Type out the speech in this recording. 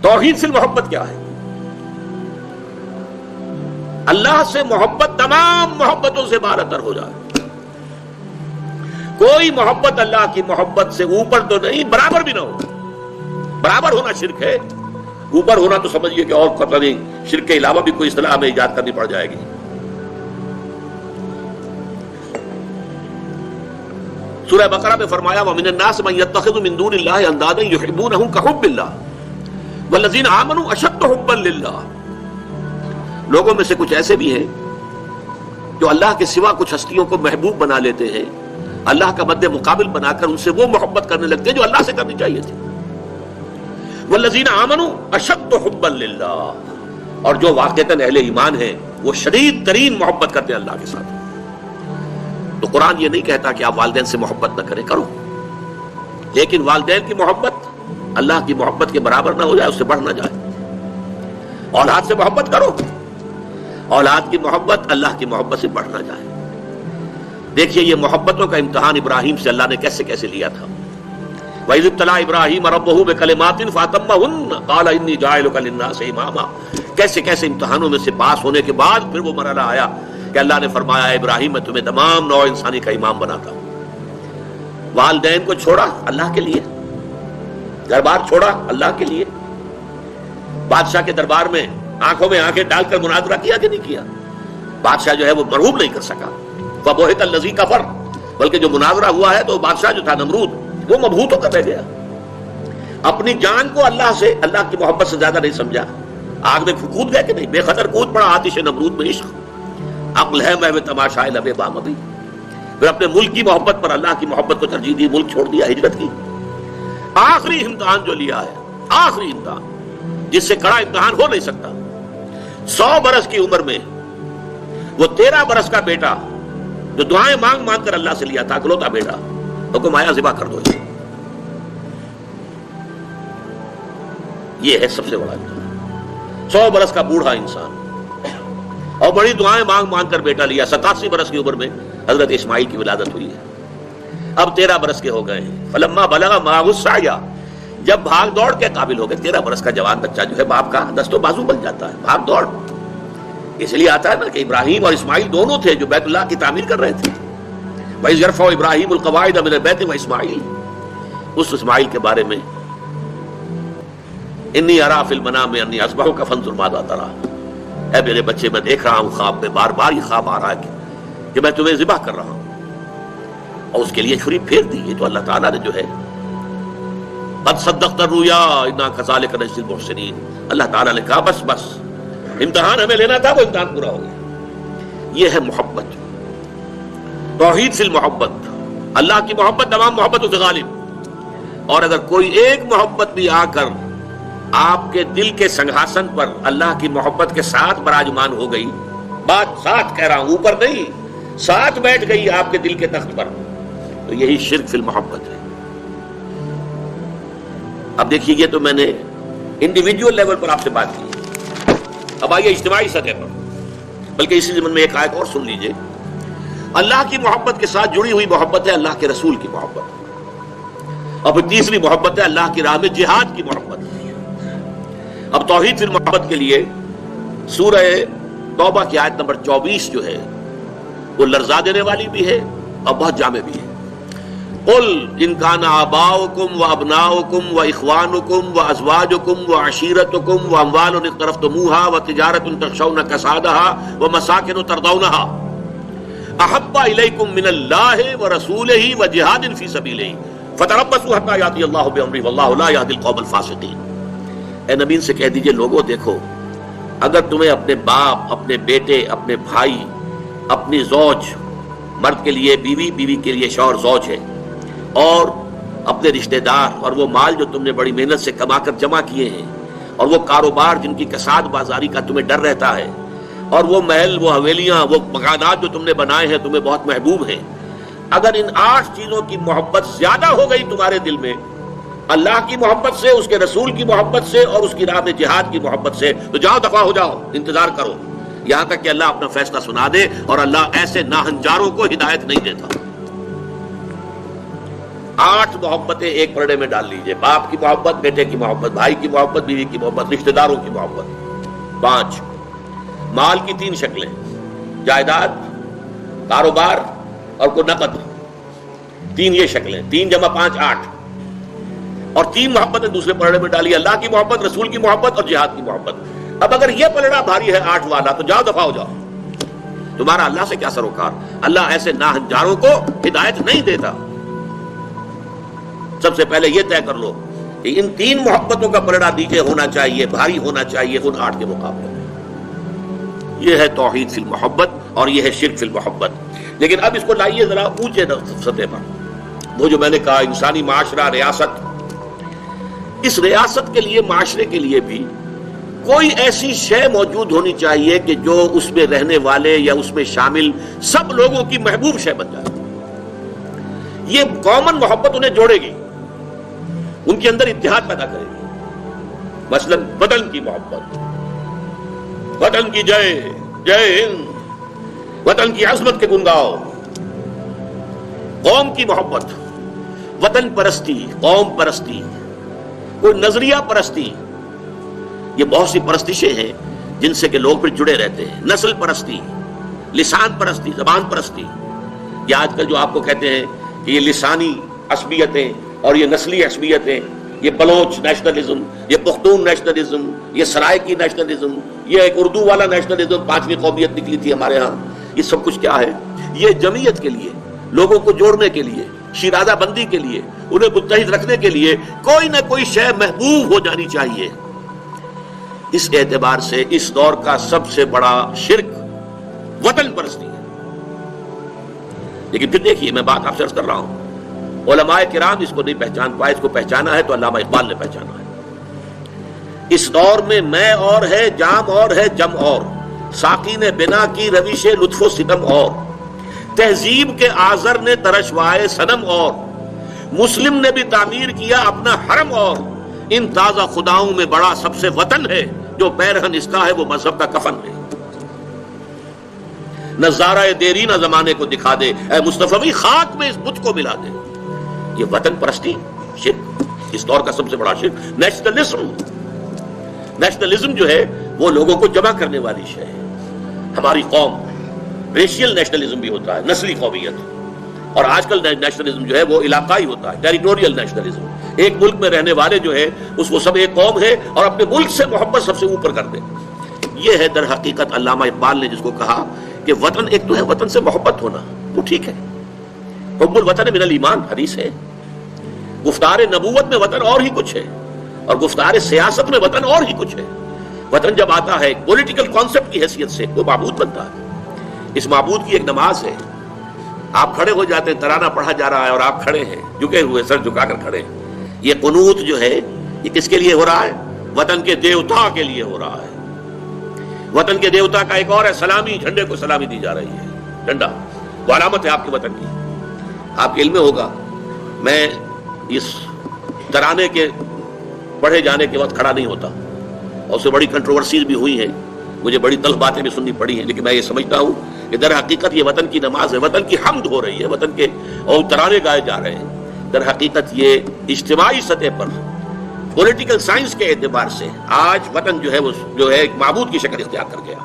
توحید سے محبت کیا ہے؟ اللہ سے محبت تمام محبتوں سے بالاتر ہو جائے. کوئی محبت اللہ کی محبت سے اوپر تو نہیں، برابر بھی نہ ہو. برابر ہونا شرک ہے، اوپر ہونا تو سمجھیے کہ اور پتہ نہیں شرک کے علاوہ بھی کوئی اصطلاح ہمیں ایجاد کرنی پڑ جائے گی. سورہ بقرہ میں فرمایا وَمِنَ النَّاسِ مَن يَتَّخِذُ مِن دُونِ اللَّهِ أَندَادًا يُحِبُّونَهُم كَحُبِّ اللَّهِ وَالَّذِينَ آمَنُوا أَشَدُّ حُبًّا لِلَّهِ. لوگوں میں سے کچھ ایسے بھی ہیں جو اللہ کے سوا کچھ ہستیوں کو محبوب بنا لیتے ہیں، اللہ کا مد مقابل بنا کر ان سے وہ محبت کرنے لگتے ہیں جو اللہ سے کرنی چاہیے تھی. وَالَّذِينَ آمَنُوا أَشَدُّ حُبًّا لِلَّهِ، اور جو واقعتاً اہل ایمان ہیں وہ شدید ترین محبت کرتے ہیں اللہ کے ساتھ. تو قرآن یہ نہیں کہتا کہ آپ والدین سے محبت نہ کریں، کرو، لیکن والدین کی محبت اللہ کی محبت کے برابر نہ ہو جائے، اس سے بڑھ نہ جائے. اولاد سے محبت کرو، اولاد کی محبت اللہ کی محبت سے بڑھ نہ جائے. دیکھیے یہ محبتوں کا امتحان ابراہیم سے اللہ نے کیسے کیسے لیا تھا. وَإِذِ ابْتَلَىٰ إِبْرَاهِيمَ رَبُّهُ بِكَلِمَاتٍ فَأَتَمَّهُنَّ قَالَ إِنِّي جَاعِلُكَ لِلنَّاسِ إِمَامًا. کیسے کیسے امتحانوں میں سے پاس ہونے کے بعد پھر وہ مرحلہ آیا کہ اللہ نے فرمایا ابراہیم میں تمہیں تمام نوع انسانی کا امام بناتا ہوں. والدین کو چھوڑا اللہ کے لیے، دربار چھوڑا اللہ کے لیے. بادشاہ کے دربار میں آنکھوں میں آنکھیں ڈال کر مناظرہ کیا کہ نہیں کیا؟ بادشاہ جو ہے وہ مرعوب نہیں کر سکا. فَبُہِتَ الَّذِي كَفَرَ، بلکہ جو مناظرہ ہوا ہے تو بادشاہ جو تھا نمرود وہ مبہوت ہو کر رہ گیا. اپنی جان کو اللہ کی محبت سے زیادہ نہیں سمجھا. آگ میں کود گیا کہ نہیں؟ بے خطر کود پڑا آتش نمرود میں عشق. عقل ہے میں تماشائے لبے بام ابھی. پھر اپنے ملک کی محبت پر اللہ کی محبت کو ترجیح دی، ملک چھوڑ دیا، ہجرت کی. آخری امتحان جو لیا ہے، آخری امتحان جس سے کڑا امتحان ہو نہیں سکتا. 100 برس کی عمر میں وہ 13 برس کا بیٹا جو دعائیں مانگ مانگ کر اللہ سے لیا تھا، اکلوتا بیٹا، حکم آیا ذبح کر دو. یہ ہے سب سے بڑا امتحان. 100 برس کا بوڑھا انسان اور بڑی دعائیں مانگ مانگ کر بیٹا لیا. 87 برس کی عمر میں حضرت اسماعیل کی ولادت ہوئی ہے. اب 13 برس کے ہو گئے ہیں. فلما بلغ معه السعی، جب بھاگ دوڑ کے قابل ہو گئے. 13 برس کا جوان بچہ جو ہے باپ کا دست و بازو بن جاتا ہے، بھاگ دوڑ. اس لیے آتا ہے نا کہ ابراہیم اور اسماعیل دونوں تھے جو بیت اللہ کی تعمیر کر رہے تھے. وَإِذْ يَرْفَعُ إِبْرَاهِيمُ الْقَوَاعِدَ مِنَ الْبَيْتِ وَإِسْمَاعِيلُ. اس اسماعیل کے بارے میں انی ارا فی المنام انی اذبحک فانظر ماذا تری. اے میرے بچے میں دیکھ رہا ہوں خواب میں، بار بار یہ خواب آ رہا ہے کہ میں تمہیں ذبح کر رہا ہوں. اور اس کے لیے چھری پھیر دی. یہ تو اللہ تعالیٰ نے جو ہے قد صدقت الرؤیا انا کذالک نجزی المحسنین. اللہ تعالیٰ نے کہا بس بس امتحان ہمیں لینا تھا، وہ امتحان پورا ہو گیا. یہ ہے محبت، توحید فی المحبت. اللہ کی محبت تمام محبتوں سے غالب. اور اگر کوئی ایک محبت بھی آ کر آپ کے دل کے سنگھاسن پر اللہ کی محبت کے ساتھ براجمان ہو گئی، بات ساتھ کہہ رہا ہوں، اوپر نہیں، ساتھ بیٹھ گئی آپ کے دل کے تخت پر، تو یہی شرک فی المحبت ہے. اب دیکھیے یہ تو میں نے انڈیویجول لیول پر آپ سے بات کی. اب آئیے اجتماعی سطح پر، بلکہ اسی ضمن میں ایک آیت اور سن لیجئے. اللہ کی محبت کے ساتھ جڑی ہوئی محبت ہے اللہ کے رسول کی محبت. اور پھر تیسری محبت ہے اللہ کی راہ میں جہاد کی محبت. اب توحید فی المحبت کے لیے سورہ توبہ کی آیت نمبر 24 جو ہے وہ لرزا دینے والی بھی ہے اور بہت جامع بھی ہے. قل ان کان آباؤکم وابناؤکم واخوانکم وازواجکم وعشیرتکم واموال اقترفتموها وتجارۃ تخشون کسادها ومساکن ترضونها احب الیکم من اللہ ورسولہ وجہاد فی سبیلہ فتربصوا حتی یاتی اللہ بامرہ واللہ لا یہدی القوم الفاسقین. اے نبی ان سے کہہ دیجئے لوگوں دیکھو، اگر تمہیں اپنے باپ، اپنے بیٹے، اپنے بھائی، اپنی زوج، مرد کے لیے بیوی، بیوی کے لیے شوہر زوج ہے، اور اپنے رشتہ دار اور وہ مال جو تم نے بڑی محنت سے کما کر جمع کیے ہیں، اور وہ کاروبار جن کی کساد بازاری کا تمہیں ڈر رہتا ہے، اور وہ محل، وہ حویلیاں، وہ مکانات جو تم نے بنائے ہیں تمہیں بہت محبوب ہیں، اگر ان 8 چیزوں کی محبت زیادہ ہو گئی تمہارے دل میں اللہ کی محبت سے، اس کے رسول کی محبت سے اور اس کی راہ میں جہاد کی محبت سے، تو جاؤ دفع ہو جاؤ، انتظار کرو یہاں تک کہ اللہ اپنا فیصلہ سنا دے. اور اللہ ایسے ناہنجاروں کو ہدایت نہیں دیتا. 8 محبتیں ایک پردے میں ڈال لیجئے، باپ کی محبت، بیٹے کی محبت، بھائی کی محبت، بیوی کی محبت، رشتہ داروں کی محبت۔ 5 مال کی 3 شکلیں، جائیداد، کاروبار اور کوئی نقد، 3 یہ شکلیں، 3 × 5 8، اور 3 محبتیں دوسرے پلڑے میں ڈالی، اللہ کی محبت، رسول کی محبت اور جہاد کی محبت۔ اب اگر یہ پلڑا بھاری ہے 8 والا تو جاؤ دفع ہو جاؤ، تمہارا اللہ سے کیا سروکار؟ اللہ ایسے ناہنجاروں کو ہدایت نہیں دیتا۔ سب سے پہلے یہ طے کر لو کہ ان 3 محبتوں کا پلڑا نیچے ہونا چاہیے، بھاری ہونا چاہیے ان 8 کے مقابلے میں۔ یہ ہے توحید فی المحبت اور یہ ہے شرک فی المحبت۔ لیکن اب اس کو لائیے ذرا اونچے سطح پر، وہ جو میں نے کہا انسانی معاشرہ، ریاست، اس ریاست کے لیے، معاشرے کے لیے بھی کوئی ایسی شے موجود ہونی چاہیے کہ جو اس میں رہنے والے یا اس میں شامل سب لوگوں کی محبوب شے بن جائے۔ یہ کامن محبت انہیں جوڑے گی، ان کے اندر اتحاد پیدا کرے گی۔ مثلا وطن کی محبت، وطن کی جے جے ہند، وطن کی عظمت کے گن گاؤ۔ قوم کی محبت، وطن پرستی، قوم پرستی، کوئی نظریہ پرستی، یہ بہت سی پرستشیں ہیں جن سے کہ لوگ پھر جڑے رہتے ہیں۔ نسل پرستی، لسان پرستی، زبان پرستی، یہ آج کل جو آپ کو کہتے ہیں کہ یہ لسانی عصبیتیں اور یہ نسلی عصبیتیں، یہ بلوچ نیشنلزم، یہ پختون نیشنلزم، یہ سرائکی نیشنلزم، یہ ایک اردو والا نیشنلزم، 5ویں قومیت نکلی تھی ہمارے ہاں، یہ سب کچھ کیا ہے؟ یہ جمعیت کے لیے، لوگوں کو جوڑنے کے لیے، شیرازہ بندی کے لیے، انہیں متحد رکھنے کے لیے کوئی نہ کوئی شے محبوب ہو جانی چاہیے۔ اس اعتبار سے اس دور کا سب سے بڑا شرک وطن پرستی ہے۔ لیکن پھر دیکھیے، میں بات آپ سے عرض کر رہا ہوں، علماء کرام اس کو نہیں پہچان پائے، اس کو پہچانا ہے تو علامہ اقبال نے پہچانا ہے۔ اس دور میں میں اور ہے، جام اور ہے، جم اور، ساقی نے بنا کی روش لطف و ستم اور، تہذیب کے آذر نے ترشوائے صنم اور، مسلم نے بھی تعمیر کیا اپنا حرم اور، ان تازہ خداؤں میں بڑا سب سے وطن ہے، جو پیرہن اس کا ہے وہ مذہب کا کفن ہے۔ نظارہ دیرینہ زمانے کو دکھا دے، اے مصطفی خاک میں اس بت کو ملا دے۔ یہ وطن پرستی شرک، اس دور کا سب سے بڑا شرک۔ نیشنلزم جو ہے وہ لوگوں کو جمع کرنے والی شے ہے۔ ہماری قوم، ریشیل نیشنلزم بھی ہوتا ہے، نسلی قومیت، اور آج کل نیشنلزم جو ہے وہ علاقائی ہوتا ہے، ٹیریٹوریل نیشنلزم۔ ایک ملک میں رہنے والے جو ہے اس کو سب ایک قوم ہے اور اپنے ملک سے محبت سب سے اوپر کر دے۔ یہ ہے در حقیقت علامہ اقبال نے جس کو کہا کہ وطن ایک تو ہے وطن سے محبت ہونا، وہ ٹھیک ہے، حب الوطن من الایمان حدیث ہے، گفتار نبوت میں وطن اور ہی کچھ ہے، اور گفتار سیاست میں وطن اور ہی کچھ ہے۔ وطن جب آتا ہے ایک پولیٹیکل کانسیپٹ کی حیثیت سے وہ معبود بنتا ہے۔ اس معبود کی ایک نماز ہے، آپ کھڑے ہو جاتے ہیں، ترانہ پڑھا جا رہا ہے اور آپ کھڑے ہیں، جھکے ہوئے، سر جھکا کر کھڑے ہیں۔ یہ قنوت جو ہے یہ کس کے لیے ہو رہا ہے؟ وطن کے دیوتا کے لیے ہو رہا ہے۔ وطن کے دیوتا کا ایک اور ہے سلامی، جھنڈے کو سلامی دی جا رہی ہے۔ جھنڈا وہ علامت ہے آپ کے وطن کی۔ آپ کے علم میں ہوگا، میں اس ترانے کے پڑھے جانے کے وقت کھڑا نہیں ہوتا، اور اس سے بڑی کنٹروورسیز بھی ہوئی ہیں، مجھے بڑی تلخ باتیں بھی سننی پڑی ہیں، لیکن میں یہ سمجھتا ہوں کہ در حقیقت یہ وطن کی نماز ہے، وطن کی حمد ہو رہی ہے، وطن کے اور ترانے گائے جا رہے ہیں۔ در حقیقت یہ اجتماعی سطح پر پولیٹیکل سائنس کے اعتبار سے آج وطن جو ہے وہ جو ہے ایک معبود کی شکل اختیار کر گیا۔